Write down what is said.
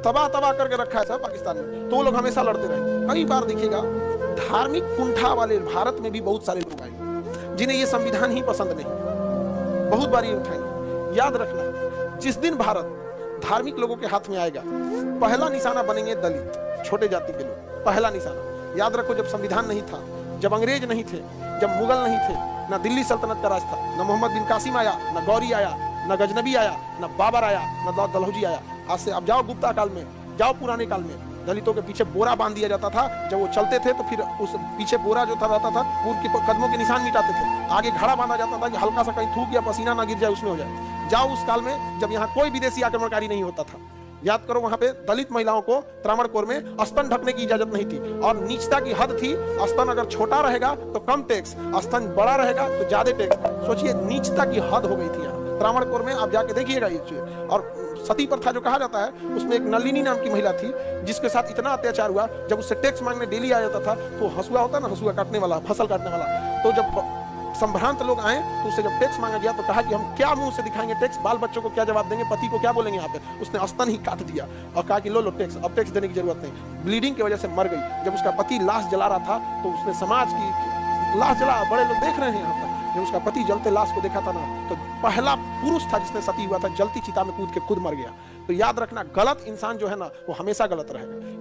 तबाह तबाह करके रखा है सब पाकिस्तान में, तो वो लोग हमेशा लड़ते रहेंगे। कई बार देखिएगा धार्मिक कुंठा वाले भारत में भी बहुत सारे लोग आएंगे जिन्हें ये संविधान ही पसंद नहीं, बहुत बार ये उठाएंगे। याद रखना, जिस दिन भारत धार्मिक लोगों के हाथ में आएगा, पहला निशाना बनेंगे दलित, छोटे जाति के लोग, पहला निशाना। याद रखो, जब संविधान नहीं था, जब अंग्रेज नहीं थे, जब मुगल नहीं थे, ना दिल्ली सल्तनत का राज था, ना मोहम्मद बिन कासिम आया, ना गौरी आया, ना गजनबी आया, ना बाबर आया, ना दलहौजी आया। आज से अब जाओ गुप्ता काल में, जाओ पुराने काल में, दलितों के पीछे बोरा बांध दिया जाता था। जब वो चलते थे तो फिर उस पीछे बोरा जो था रहता था, वो उनके कदमों के निशान मिटाते थे। आगे घड़ा बांधा जाता था कि हल्का सा कहीं थूक या पसीना ना गिर जाए, उसमें हो जाए। जाओ उस काल में जब यहाँ कोई विदेशी आक्रमणकारी नहीं होता था। याद करो, वहां पे दलित महिलाओं को त्रावणकोर में स्तन ढकने की इजाजत नहीं थी, और नीचता की हद थी, स्तन अगर छोटा रहेगा तो कम टैक्स, स्तन बड़ा रहेगा तो ज्यादा टैक्स। सोचिए, नीचता की हद हो गई थी यहाँ त्रावणकोर में। आप जाके देखिएगा ये चीज। और सती प्रथा जो कहा जाता है, उसमें एक नलिनी नाम की महिला थी जिसके साथ इतना अत्याचार हुआ, जब उससे टैक्स मांगने डेली आ जाता था, तो हसुआ होता ना, हसुआ काटने वाला, फसल काटने वाला, तो जब संभ्रांत लोग आए तो उससे जब टैक्स मांगा गया तो कहा कि हम क्या मुंह से दिखाएंगे टैक्स, बाल बच्चों को क्या जवाब देंगे, पति को क्या बोलेंगे। यहाँ पे उसने स्तन ही काट दिया और कहा कि लो लो टैक्स, अब टैक्स देने की जरूरत नहीं। ब्लीडिंग की वजह से मर गई। जब उसका पति लाश जला रहा था तो उसने समाज की लाश जला, बड़े लोग देख रहे हैं यहाँ पर, जब उसका पति जलते लाश को देखा था ना, तो पहला पुरुष था जिसने सती हुआ था, जलती चिता में कूद के खुद मर गया। तो याद रखना, गलत इंसान जो है ना, वो हमेशा गलत रहेगा।